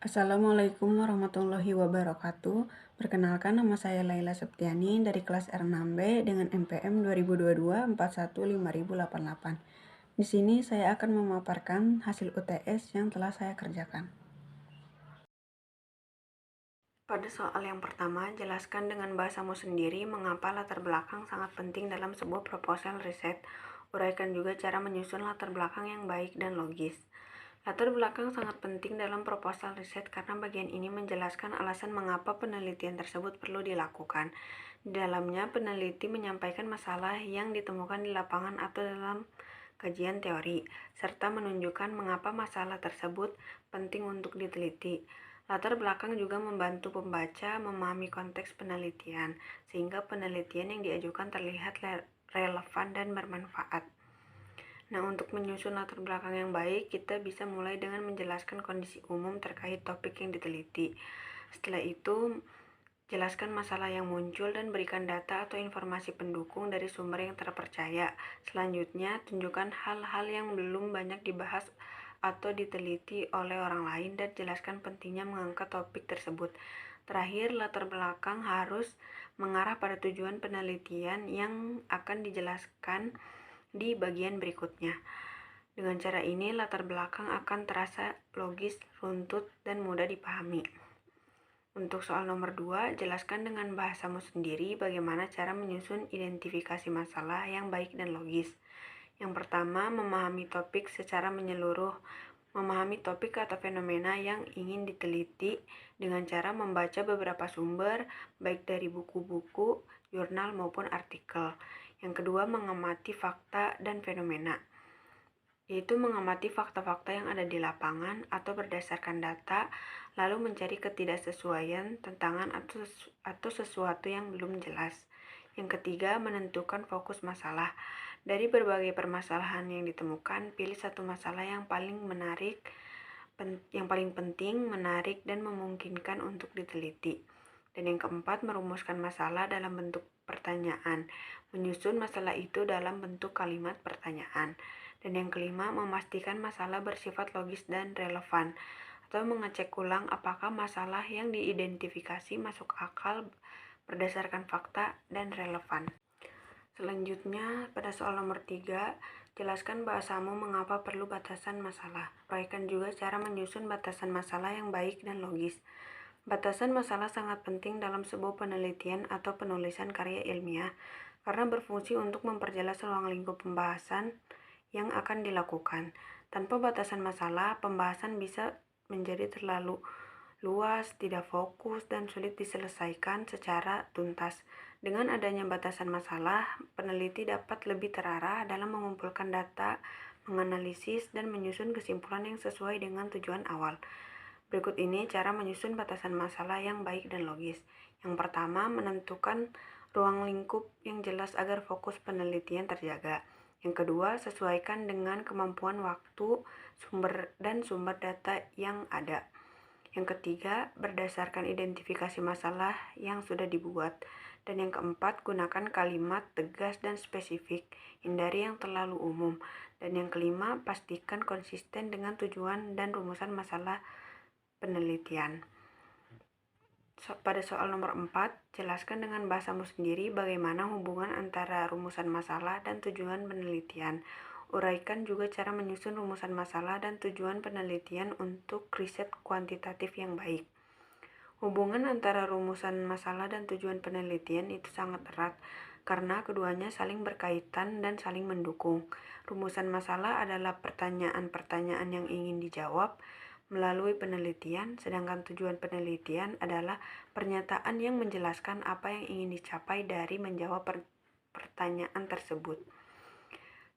Assalamualaikum warahmatullahi wabarakatuh. Perkenalkan, nama saya Laila Septiani dari kelas R6B dengan NPM 2022 415088. Di sini saya akan memaparkan hasil UTS yang telah saya kerjakan. Pada soal yang pertama, jelaskan dengan bahasamu sendiri mengapa latar belakang sangat penting dalam sebuah proposal riset. Uraikan juga cara menyusun latar belakang yang baik dan logis. Latar belakang sangat penting dalam proposal riset karena bagian ini menjelaskan alasan mengapa penelitian tersebut perlu dilakukan. Di dalamnya, peneliti menyampaikan masalah yang ditemukan di lapangan atau dalam kajian teori, serta menunjukkan mengapa masalah tersebut penting untuk diteliti. Latar belakang juga membantu pembaca memahami konteks penelitian, sehingga penelitian yang diajukan terlihat relevan dan bermanfaat. Nah, untuk menyusun latar belakang yang baik, kita bisa mulai dengan menjelaskan kondisi umum terkait topik yang diteliti. Setelah itu, jelaskan masalah yang muncul dan berikan data atau informasi pendukung dari sumber yang terpercaya. Selanjutnya, tunjukkan hal-hal yang belum banyak dibahas atau diteliti oleh orang lain dan jelaskan pentingnya mengangkat topik tersebut. Terakhir, latar belakang harus mengarah pada tujuan penelitian yang akan dijelaskan di bagian berikutnya. Dengan cara ini, latar belakang akan terasa logis, runtut, dan mudah dipahami. Untuk soal nomor 2, jelaskan dengan bahasamu sendiri bagaimana cara menyusun identifikasi masalah yang baik dan logis. Yang pertama, memahami topik secara menyeluruh. Memahami topik atau fenomena yang ingin diteliti dengan cara membaca beberapa sumber, baik dari buku-buku, jurnal, maupun artikel. Yang kedua, mengamati fakta dan fenomena, yaitu mengamati fakta-fakta yang ada di lapangan atau berdasarkan data, lalu mencari ketidaksesuaian, tentangan, atau sesuatu yang belum jelas. Yang ketiga, menentukan fokus masalah. Dari berbagai permasalahan yang ditemukan, pilih satu masalah yang paling penting, menarik, dan memungkinkan untuk diteliti. Dan yang keempat, merumuskan masalah dalam bentuk pertanyaan. Menyusun masalah itu dalam bentuk kalimat pertanyaan. Dan yang kelima, memastikan masalah bersifat logis dan relevan, atau mengecek ulang apakah masalah yang diidentifikasi masuk akal berdasarkan fakta dan relevan. Selanjutnya, pada soal nomor 3, jelaskan bahasamu mengapa perlu batasan masalah. Uraikan juga cara menyusun batasan masalah yang baik dan logis. Batasan masalah sangat penting dalam sebuah penelitian atau penulisan karya ilmiah karena berfungsi untuk memperjelas ruang lingkup pembahasan yang akan dilakukan. Tanpa batasan masalah, pembahasan bisa menjadi terlalu luas, tidak fokus, dan sulit diselesaikan secara tuntas. Dengan adanya batasan masalah, peneliti dapat lebih terarah dalam mengumpulkan data, menganalisis, dan menyusun kesimpulan yang sesuai dengan tujuan awal. Berikut ini cara menyusun batasan masalah yang baik dan logis. Yang pertama, menentukan ruang lingkup yang jelas agar fokus penelitian terjaga. Yang kedua, sesuaikan dengan kemampuan waktu, sumber data yang ada. Yang ketiga, berdasarkan identifikasi masalah yang sudah dibuat. Dan yang keempat, gunakan kalimat tegas dan spesifik, hindari yang terlalu umum. Dan yang kelima, pastikan konsisten dengan tujuan dan rumusan masalah penelitian. Pada soal nomor 4, jelaskan dengan bahasamu sendiri bagaimana hubungan antara rumusan masalah dan tujuan penelitian. Uraikan juga cara menyusun rumusan masalah dan tujuan penelitian untuk riset kuantitatif yang baik. Hubungan antara rumusan masalah dan tujuan penelitian itu sangat erat karena keduanya saling berkaitan dan saling mendukung. Rumusan masalah adalah pertanyaan-pertanyaan yang ingin dijawab melalui penelitian, sedangkan tujuan penelitian adalah pernyataan yang menjelaskan apa yang ingin dicapai dari menjawab pertanyaan tersebut.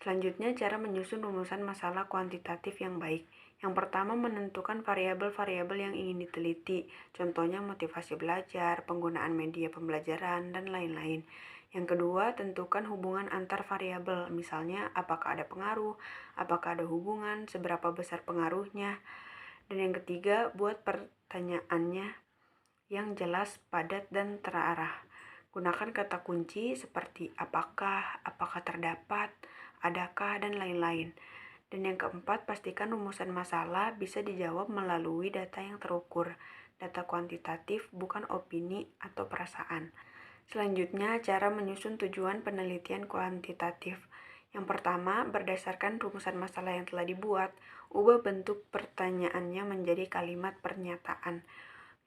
Selanjutnya, cara menyusun rumusan masalah kuantitatif yang baik. Yang pertama, menentukan variabel-variabel yang ingin diteliti, contohnya motivasi belajar, penggunaan media pembelajaran, dan lain-lain. Yang kedua, tentukan hubungan antar variabel, misalnya apakah ada pengaruh, apakah ada hubungan, seberapa besar pengaruhnya. Dan yang ketiga, buat pertanyaannya yang jelas, padat, dan terarah. Gunakan kata kunci seperti apakah terdapat, adakah, dan lain-lain. Dan yang keempat, pastikan rumusan masalah bisa dijawab melalui data yang terukur, data kuantitatif, bukan opini atau perasaan. Selanjutnya, cara menyusun tujuan penelitian kuantitatif. Yang pertama, berdasarkan rumusan masalah yang telah dibuat, ubah bentuk pertanyaannya menjadi kalimat pernyataan.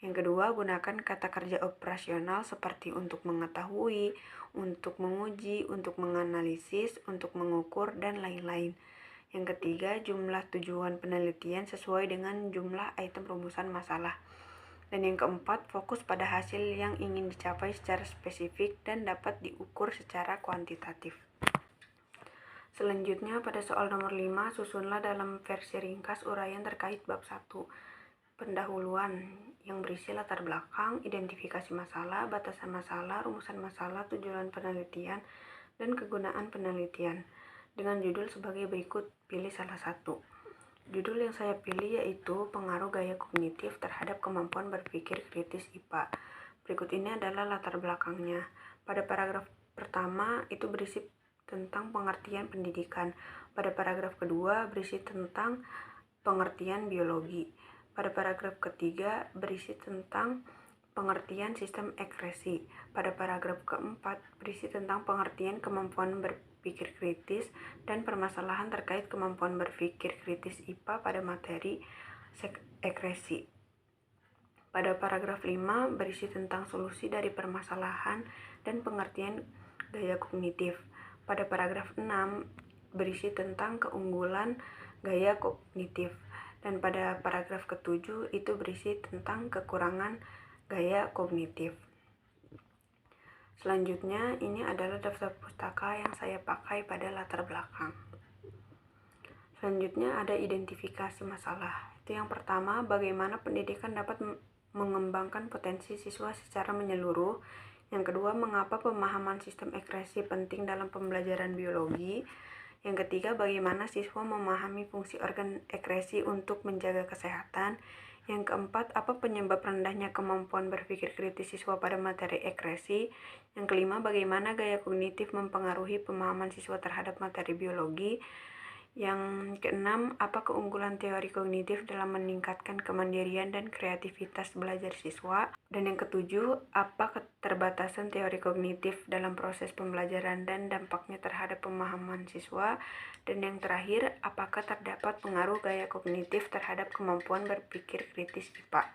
Yang kedua, gunakan kata kerja operasional seperti untuk mengetahui, untuk menguji, untuk menganalisis, untuk mengukur, dan lain-lain. Yang ketiga, jumlah tujuan penelitian sesuai dengan jumlah item rumusan masalah. Dan yang keempat, fokus pada hasil yang ingin dicapai secara spesifik dan dapat diukur secara kuantitatif. Selanjutnya, pada soal nomor 5, susunlah dalam versi ringkas uraian terkait bab 1. Pendahuluan yang berisi latar belakang, identifikasi masalah, batasan masalah, rumusan masalah, tujuan penelitian, dan kegunaan penelitian. Dengan judul sebagai berikut, pilih salah satu. Judul yang saya pilih yaitu pengaruh gaya kognitif terhadap kemampuan berpikir kritis IPA. Berikut ini adalah latar belakangnya. Pada paragraf pertama itu berisi tentang pengertian pendidikan. Pada paragraf kedua berisi tentang pengertian biologi. Pada paragraf ketiga berisi tentang pengertian sistem ekspresi. Pada paragraf keempat berisi tentang pengertian kemampuan berpikir kritis dan permasalahan terkait kemampuan berpikir kritis IPA pada materi ekspresi. Pada paragraf 5 berisi tentang solusi dari permasalahan dan pengertian gaya kognitif. Pada paragraf 6 berisi tentang keunggulan gaya kognitif. Dan pada paragraf ke-7 itu berisi tentang kekurangan gaya kognitif. Selanjutnya, ini adalah daftar pustaka yang saya pakai pada latar belakang. Selanjutnya ada identifikasi masalah. Itu yang pertama, bagaimana pendidikan dapat mengembangkan potensi siswa secara menyeluruh. Yang kedua, mengapa pemahaman sistem ekspresi penting dalam pembelajaran biologi. Yang ketiga, bagaimana siswa memahami fungsi organ ekspresi untuk menjaga kesehatan. Yang keempat, apa penyebab rendahnya kemampuan berpikir kritis siswa pada materi ekspresi. Yang kelima, bagaimana gaya kognitif mempengaruhi pemahaman siswa terhadap materi biologi. Yang keenam, apa keunggulan teori kognitif dalam meningkatkan kemandirian dan kreativitas belajar siswa. Dan yang ketujuh, apa keterbatasan teori kognitif dalam proses pembelajaran dan dampaknya terhadap pemahaman siswa. Dan yang terakhir, apakah terdapat pengaruh gaya kognitif terhadap kemampuan berpikir kritis IPA.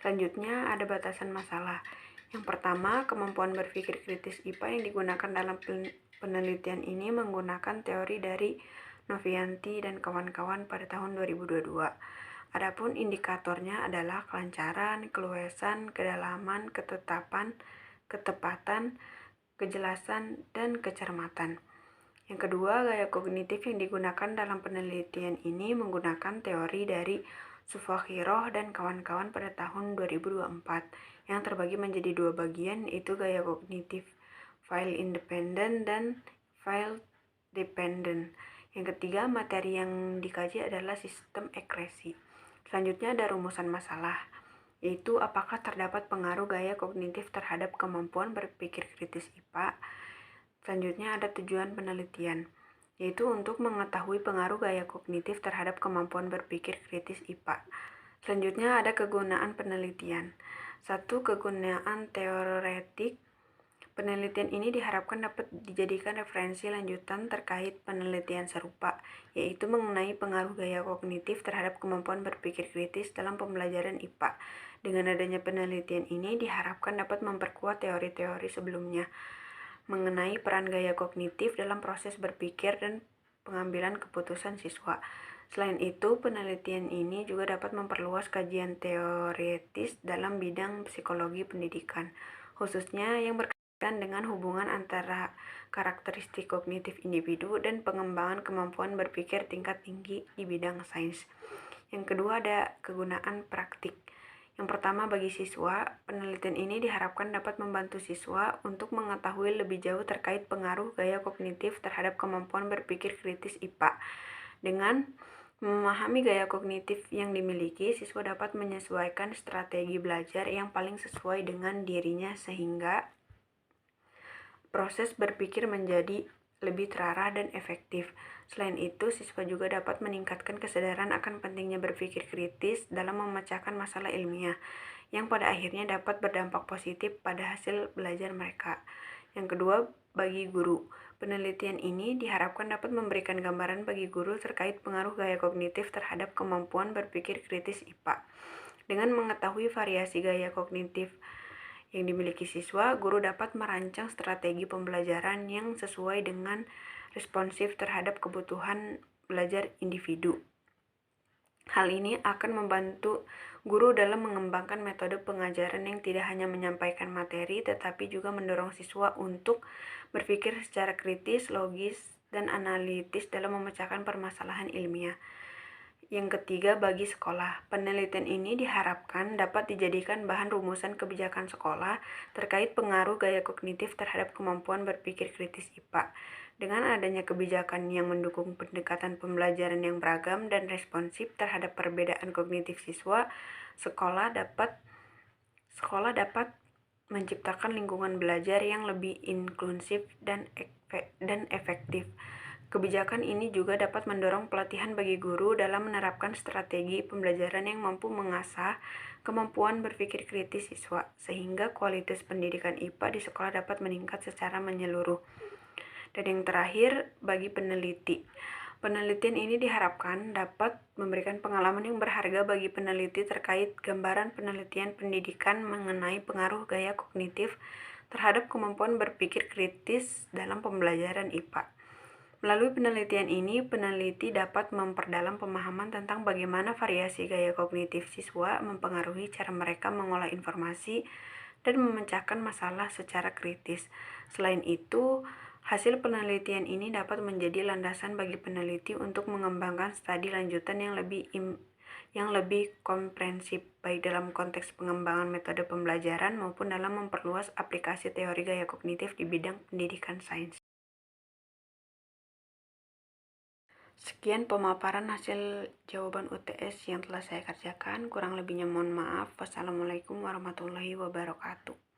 Selanjutnya ada batasan masalah. Yang pertama, kemampuan berpikir kritis IPA yang digunakan dalam penelitian ini menggunakan teori dari Novianti dan kawan-kawan pada tahun 2022. Adapun indikatornya adalah kelancaran, keluasan, kedalaman, ketepatan, kejelasan, dan kecermatan. Yang kedua, gaya kognitif yang digunakan dalam penelitian ini menggunakan teori dari Sufahiroh dan kawan-kawan pada tahun 2024 yang terbagi menjadi dua bagian, yaitu gaya kognitif file independent dan file dependent. Yang ketiga, materi yang dikaji adalah sistem ekspresi. Selanjutnya ada rumusan masalah, yaitu apakah terdapat pengaruh gaya kognitif terhadap kemampuan berpikir kritis IPA. Selanjutnya ada tujuan penelitian, yaitu untuk mengetahui pengaruh gaya kognitif terhadap kemampuan berpikir kritis IPA. Selanjutnya ada kegunaan penelitian. 1. Kegunaan teoretik. Penelitian ini diharapkan dapat dijadikan referensi lanjutan terkait penelitian serupa, yaitu mengenai pengaruh gaya kognitif terhadap kemampuan berpikir kritis dalam pembelajaran IPA. Dengan adanya penelitian ini diharapkan dapat memperkuat teori-teori sebelumnya mengenai peran gaya kognitif dalam proses berpikir dan pengambilan keputusan siswa. Selain itu, penelitian ini juga dapat memperluas kajian teoretis dalam bidang psikologi pendidikan, khususnya yang berkaitan dengan hubungan antara karakteristik kognitif individu dan pengembangan kemampuan berpikir tingkat tinggi di bidang sains. Yang kedua ada kegunaan praktik. Yang pertama, bagi siswa, penelitian ini diharapkan dapat membantu siswa untuk mengetahui lebih jauh terkait pengaruh gaya kognitif terhadap kemampuan berpikir kritis IPA. Dengan memahami gaya kognitif yang dimiliki, siswa dapat menyesuaikan strategi belajar yang paling sesuai dengan dirinya sehingga proses berpikir menjadi lebih terarah dan efektif. Selain itu, siswa juga dapat meningkatkan kesadaran akan pentingnya berpikir kritis dalam memecahkan masalah ilmiah, yang pada akhirnya dapat berdampak positif pada hasil belajar mereka. Yang kedua, bagi guru. Penelitian ini diharapkan dapat memberikan gambaran bagi guru terkait pengaruh gaya kognitif terhadap kemampuan berpikir kritis IPA. Dengan mengetahui variasi gaya kognitif yang dimiliki siswa, guru dapat merancang strategi pembelajaran yang sesuai dengan responsif terhadap kebutuhan belajar individu. Hal ini akan membantu guru dalam mengembangkan metode pengajaran yang tidak hanya menyampaikan materi, tetapi juga mendorong siswa untuk berpikir secara kritis, logis, dan analitis dalam memecahkan permasalahan ilmiah. Yang ketiga, bagi sekolah. Penelitian ini diharapkan dapat dijadikan bahan rumusan kebijakan sekolah terkait pengaruh gaya kognitif terhadap kemampuan berpikir kritis IPA. Dengan adanya kebijakan yang mendukung pendekatan pembelajaran yang beragam dan responsif terhadap perbedaan kognitif siswa, sekolah dapat menciptakan lingkungan belajar yang lebih inklusif dan efektif. Kebijakan ini juga dapat mendorong pelatihan bagi guru dalam menerapkan strategi pembelajaran yang mampu mengasah kemampuan berpikir kritis siswa, sehingga kualitas pendidikan IPA di sekolah dapat meningkat secara menyeluruh. Dan yang terakhir, bagi peneliti. Penelitian ini diharapkan dapat memberikan pengalaman yang berharga bagi peneliti terkait gambaran penelitian pendidikan mengenai pengaruh gaya kognitif terhadap kemampuan berpikir kritis dalam pembelajaran IPA. Melalui penelitian ini, peneliti dapat memperdalam pemahaman tentang bagaimana variasi gaya kognitif siswa mempengaruhi cara mereka mengolah informasi dan memecahkan masalah secara kritis. Selain itu, hasil penelitian ini dapat menjadi landasan bagi peneliti untuk mengembangkan studi lanjutan yang lebih komprehensif, baik dalam konteks pengembangan metode pembelajaran maupun dalam memperluas aplikasi teori gaya kognitif di bidang pendidikan sains. Sekian pemaparan hasil jawaban UTS yang telah saya kerjakan. Kurang lebihnya mohon maaf. Wassalamualaikum warahmatullahi wabarakatuh.